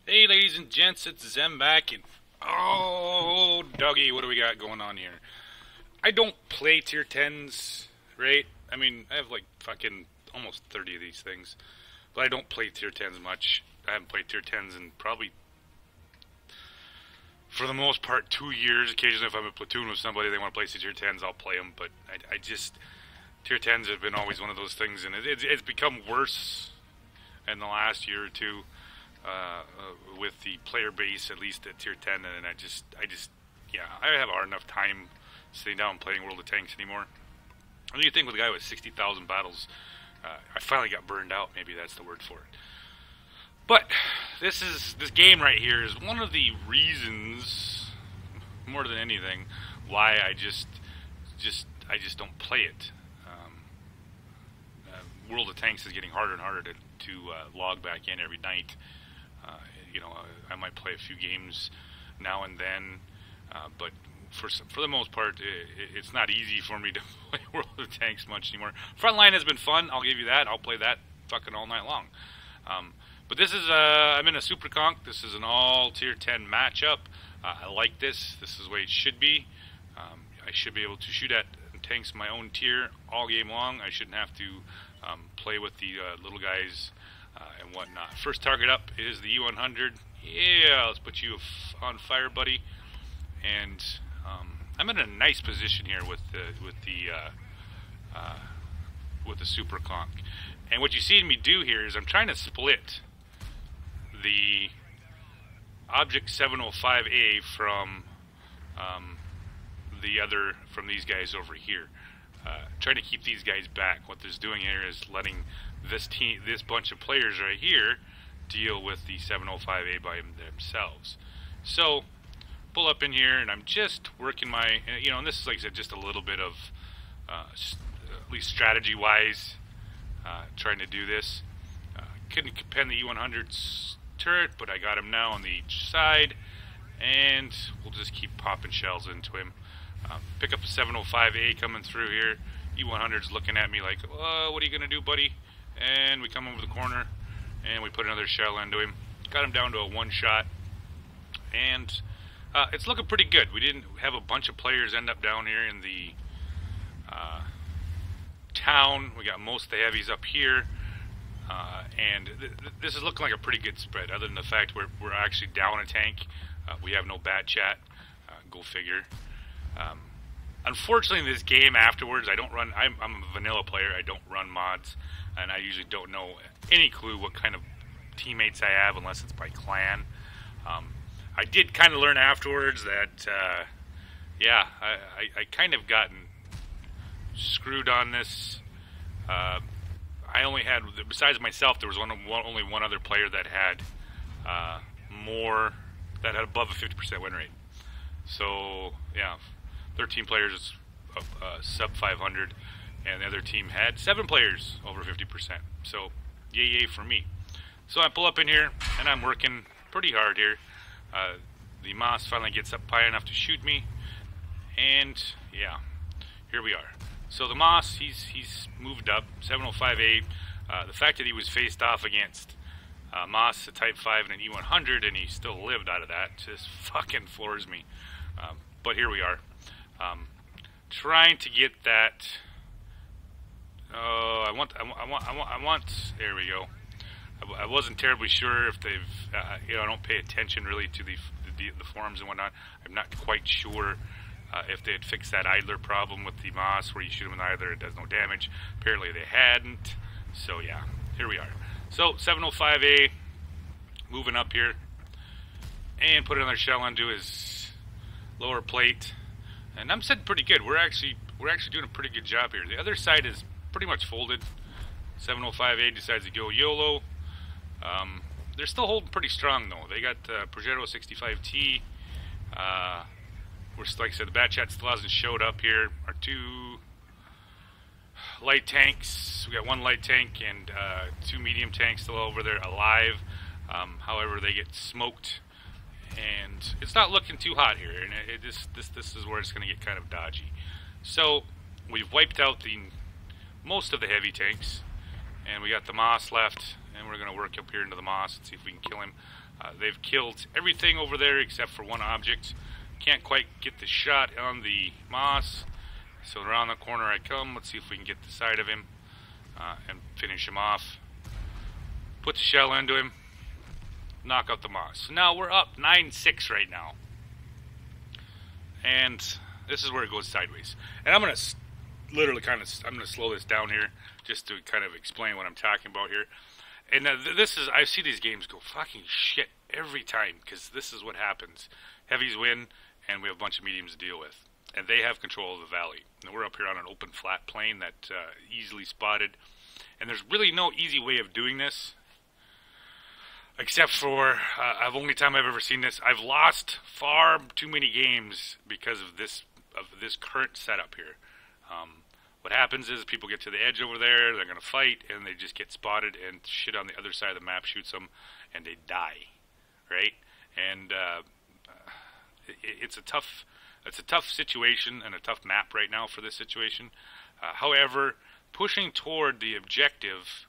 Hey, ladies and gents, it's Zem back, and oh, Dougie, what do we got going on here? I don't play tier 10s, right? I mean, I have like fucking almost 30 of these things, but I don't play tier 10s much. I haven't played tier 10s in probably, for the most part, 2 years. Occasionally, if I'm in a platoon with somebody, they want to play tier 10s, I'll play them, but I just, tier 10s have been always one of those things, and it's become worse in the last year or two. With the player base, at least at tier 10, and yeah, I have a hard enough time sitting down and playing World of Tanks anymore. And you think with a guy with 60,000 battles, I finally got burned out. Maybe that's the word for it. But this game right here is one of the reasons, more than anything, why I just don't play it. World of Tanks is getting harder and harder to log back in every night. I might play a few games now and then, but for the most part, it's not easy for me to play World of Tanks much anymore. Frontline has been fun, I'll give you that. I'll play that fucking all night long. But this is, I'm in a Super Conk. This is an all tier 10 matchup. I like this. This is the way it should be. I should be able to shoot at tanks my own tier all game long. I shouldn't have to play with the little guys and whatnot. First target up is the U100. Yeah, let's put you on fire, buddy. And I'm in a nice position here with the Super Conk. And what you see me do here is I'm trying to split the Object 705A from from these guys over here. Trying to keep these guys back. What this doing here is letting this bunch of players right here deal with the 705A by themselves. So pull up in here, and I'm just working my, and this is, like I said, just a little bit of at least strategy-wise, trying to do this. Couldn't pen the U100's turret, but I got him now on the side, and we'll just keep popping shells into him. Pick up the 705A coming through here. U100's looking at me like, oh, what are you going to do, buddy? And we come over the corner, and we put another shell into him. Got him down to a one-shot, and it's looking pretty good. We didn't have a bunch of players end up down here in the town. We got most of the heavies up here, and this is looking like a pretty good spread, other than the fact we're actually down a tank. We have no bat chat. Go figure. Unfortunately, in this game afterwards, I don't run. I'm a vanilla player. I don't run mods, and I usually don't know any clue what kind of teammates I have unless it's by clan. I did kind of learn afterwards that, yeah, I kind of gotten screwed on this. I only had, besides myself, there was only one other player that had above a 50% win rate. So, yeah. 13 players sub 500, and the other team had 7 players over 50%. So, yay for me. So I pull up in here, and I'm working pretty hard here. The Moss finally gets up high enough to shoot me, and yeah, here we are. So the Moss, he's moved up, 705A. The fact that he was faced off against Moss, a Type 5, and an E100, and he still lived out of that, just fucking floors me. But here we are. Trying to get that. Oh, I want. There we go. I wasn't terribly sure if they've. I don't pay attention really to the forums and whatnot. I'm not quite sure if they had fixed that idler problem with the Moss, where you shoot them in the idler, it does no damage. Apparently they hadn't. So yeah, here we are. So 705A, moving up here, and put another shell onto his lower plate. And I'm sitting pretty good. We're actually doing a pretty good job here. The other side is pretty much folded. 705A decides to go YOLO. They're still holding pretty strong though. They got Progetto 65T. Like I said, the bat chat still hasn't showed up here. Our 2 light tanks. We got 1 light tank and 2 medium tanks still over there alive. However, they get smoked. And it's not looking too hot here, and this is where it's going to get kind of dodgy. So we've wiped out most of the heavy tanks, and we got the Moss left, and we're going to work up here into the Moss and see if we can kill him. They've killed everything over there except for one object. Can't quite get the shot on the Moss. So around the corner I come. Let's see if we can get the side of him and finish him off. Put the shell into him. Knock out the Moss. So now we're up 9-6 right now. And this is where it goes sideways. And I'm going to literally I'm going to slow this down here just to kind of explain what I'm talking about here. And I see these games go fucking shit every time, because this is what happens. Heavies win, and we have a bunch of mediums to deal with. And they have control of the valley. And we're up here on an open flat plain that easily spotted. And there's really no easy way of doing this. Except for, the only time I've ever seen this, I've lost far too many games because of this current setup here. What happens is people get to the edge over there, they're going to fight, and they just get spotted, and shit on the other side of the map shoots them, and they die, right? And it's a tough situation and a tough map right now for this situation. However, pushing toward the objective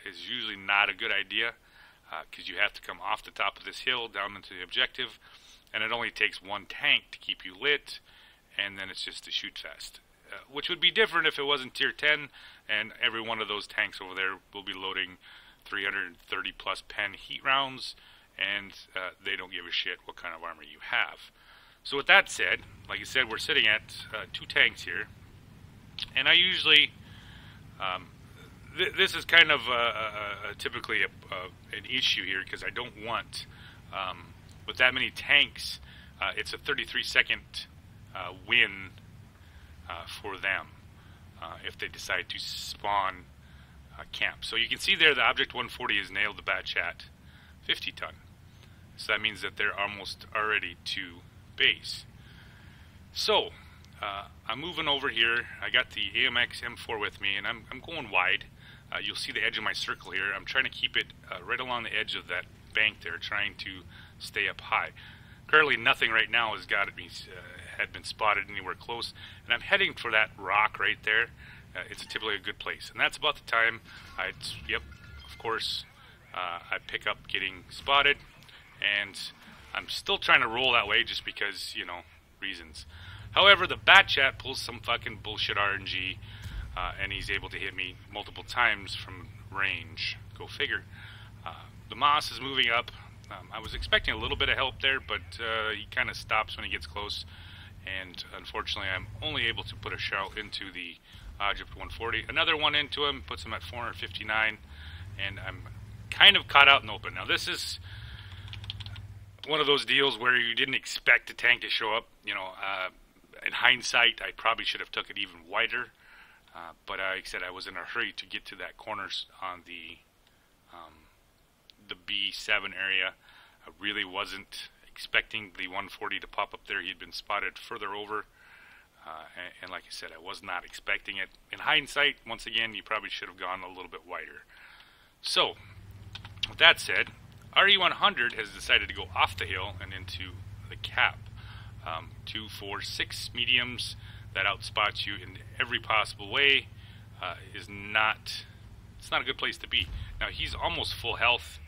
is usually not a good idea, because you have to come off the top of this hill down into the objective, and it only takes one tank to keep you lit, and then it's just a shoot fest. Which would be different if it wasn't tier 10, and every one of those tanks over there will be loading 330 plus pen heat rounds, and they don't give a shit what kind of armor you have. So with that said, like I said, we're sitting at 2 tanks here, and I usually, this is kind of typically an issue here, because I don't want, with that many tanks, it's a 33-second win for them if they decide to spawn camp. So you can see there the Object 140 has nailed the Bat Chat 50 ton. So that means that they're almost already to base. So I'm moving over here. I got the AMX M4 with me, and I'm going wide. You'll see the edge of my circle here. I'm trying to keep it right along the edge of that bank there, trying to stay up high. Currently nothing right now has got me had been spotted anywhere close, and I'm heading for that rock right there. It's typically a good place, and that's about the time I pick up getting spotted, and I'm still trying to roll that way just because, you know, reasons. However, the Bat Chat pulls some fucking bullshit RNG, and he's able to hit me multiple times from range. Go figure. The Moss is moving up. I was expecting a little bit of help there, but he kind of stops when he gets close, and unfortunately I'm only able to put a shell into the Object 140. Another one into him, puts him at 459, and I'm kind of caught out in the open. Now this is one of those deals where you didn't expect a tank to show up. You know, in hindsight, I probably should have took it even wider, but like I said, I was in a hurry to get to that corner on the B7 area. I really wasn't expecting the 140 to pop up there. He'd been spotted further over, and like I said, I was not expecting it. In hindsight, once again, you probably should have gone a little bit wider. So, with that said, RE100 has decided to go off the hill and into the cap. 2, 4, 6 mediums that outspots you in every possible way it's not a good place to be. Now he's almost full health,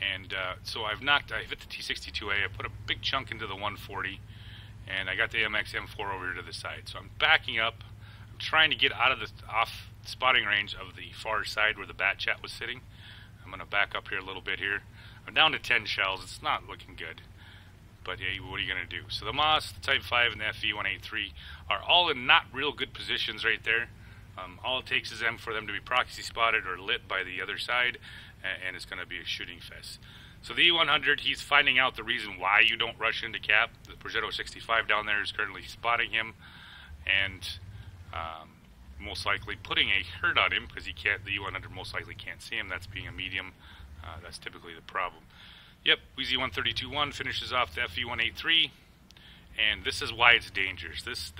and so I hit the T62A, I put a big chunk into the 140, and I got the MX M4 over here to the side. So I'm backing up, I'm trying to get out of the off spotting range of the far side where the Bat Chat was sitting. I'm going to back up here a little bit here. I'm down to 10 shells, it's not looking good. But yeah, what are you going to do? So the Moss, the Type 5, and the FV-183 are all in not real good positions right there. All it takes is for them to be proxy spotted or lit by the other side, and it's going to be a shooting fest. So the E100, he's finding out the reason why you don't rush into cap. The Progetto 65 down there is currently spotting him, and most likely putting a hurt on him, because the E100 most likely can't see him. That's being a medium. That's typically the problem. Yep, Wheezy 132-1 finishes off the FV-183, and this is why it's dangerous. This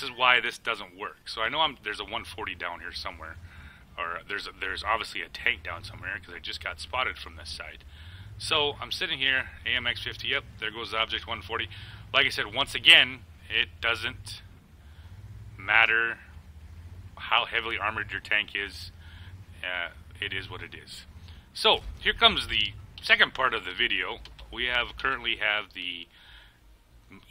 is why this doesn't work. So I know there's a 140 down here somewhere, or there's obviously a tank down somewhere, because I just got spotted from this side. So I'm sitting here, AMX 50. Yep, there goes the Object 140. Like I said, once again, it doesn't matter how heavily armored your tank is. It is what it is. So here comes the second part of the video, we currently have the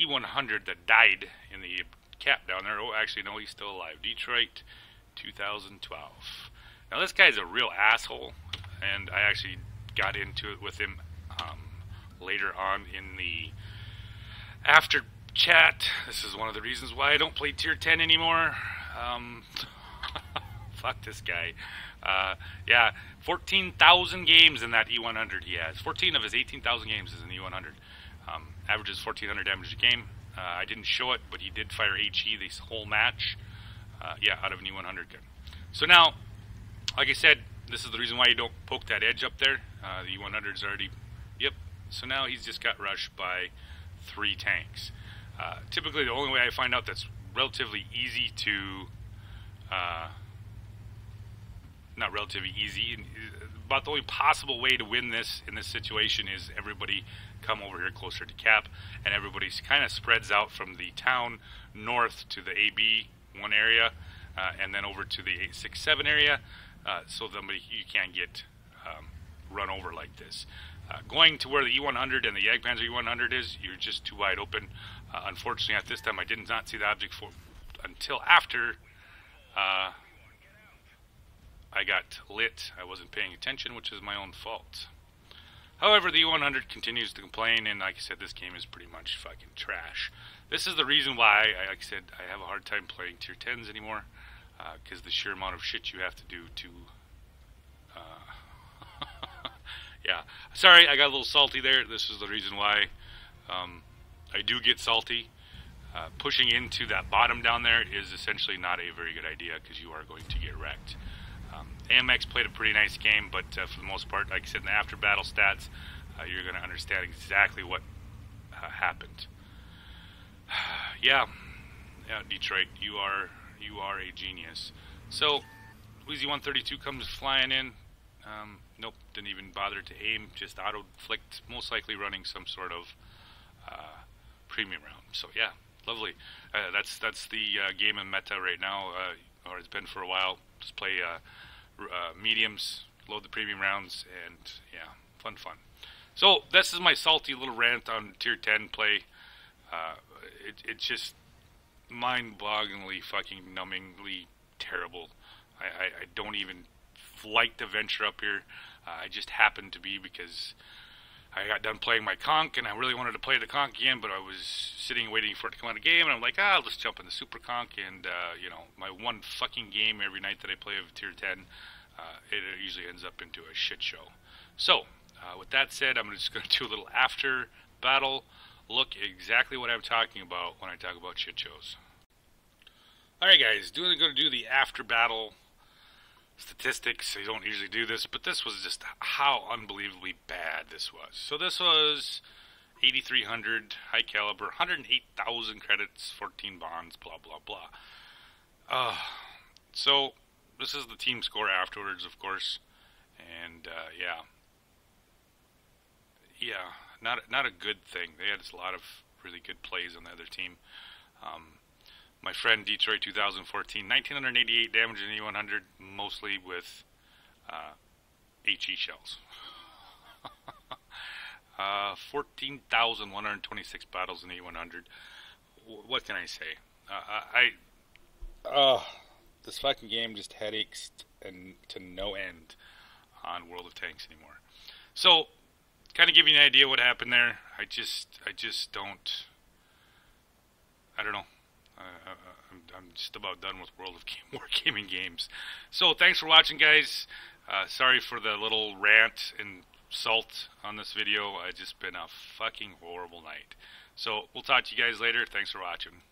E100 that died in the cap down there. Oh, actually, no, he's still alive. Detroit, 2012. Now, this guy's a real asshole, and I actually got into it with him later on in the after chat. This is one of the reasons why I don't play Tier 10 anymore. Fuck this guy. Yeah, 14,000 games in that E100 he has. 14 of his 18,000 games is in the E100. Averages 1,400 damage a game. I didn't show it, but he did fire HE this whole match. Yeah, out of an E100 gun. So now, like I said, this is the reason why you don't poke that edge up there. The E100 is already... Yep. So now he's just got rushed by 3 tanks. Typically, the only way I find out that's relatively easy to... not relatively easy, but the only possible way to win this in this situation is everybody come over here closer to cap, and everybody kind of spreads out from the town north to the AB1 area, and then over to the 867 area, so that you can't get run over like this. Going to where the E100 and the Jagdpanzer E100 is, you're just too wide open. Unfortunately, at this time, I did not see the object until after I got lit. I wasn't paying attention, which is my own fault. However, the E100 continues to complain, and like I said, this game is pretty much fucking trash. This is the reason why, like I said, I have a hard time playing Tier 10s anymore, because the sheer amount of shit you have to do to... yeah, sorry, I got a little salty there. This is the reason why I do get salty. Pushing into that bottom down there is essentially not a very good idea, because you are going to get wrecked. AMX played a pretty nice game, but for the most part, like I said, in the after battle stats, you're going to understand exactly what happened. Yeah, Detroit, you are a genius. So, Wheezy 132 comes flying in. Nope, didn't even bother to aim, just auto-flicked, most likely running some sort of premium round. So yeah, lovely. That's the game in meta right now, or it's been for a while. Just play mediums, load the premium rounds, and yeah, fun. So this is my salty little rant on Tier 10 play. It's just mind-bogglingly, fucking numbingly terrible. I don't even like to venture up here. I just happened to be, because I got done playing my conch, and I really wanted to play the conch again, but I was sitting waiting for it to come out of the game, and I'm like, I'll just jump in the super conch, and, you know, my one fucking game every night that I play of Tier 10, it usually ends up into a shit show. So, with that said, I'm just going to do a little after battle look exactly what I'm talking about when I talk about shit shows. Alright guys, going to do the after battle statistics. I don't usually do this, but this was just how unbelievably bad this was. So this was 8,300 high caliber, 108,000 credits, 14 bonds, blah blah blah. So this is the team score afterwards, of course, and yeah, not a good thing. They had a lot of really good plays on the other team. My friend Detroit 2014, 1,988 damage in E100, mostly with HE shells. 14,126 battles in E100. What can I say? This fucking game just headaches and to no end on World of Tanks anymore. So, kind of give you an idea what happened there. I just don't. I don't know. I'm just about done with World of Wargaming games. So thanks for watching, guys. Sorry for the little rant and salt on this video. It's just been a fucking horrible night. So we'll talk to you guys later. Thanks for watching.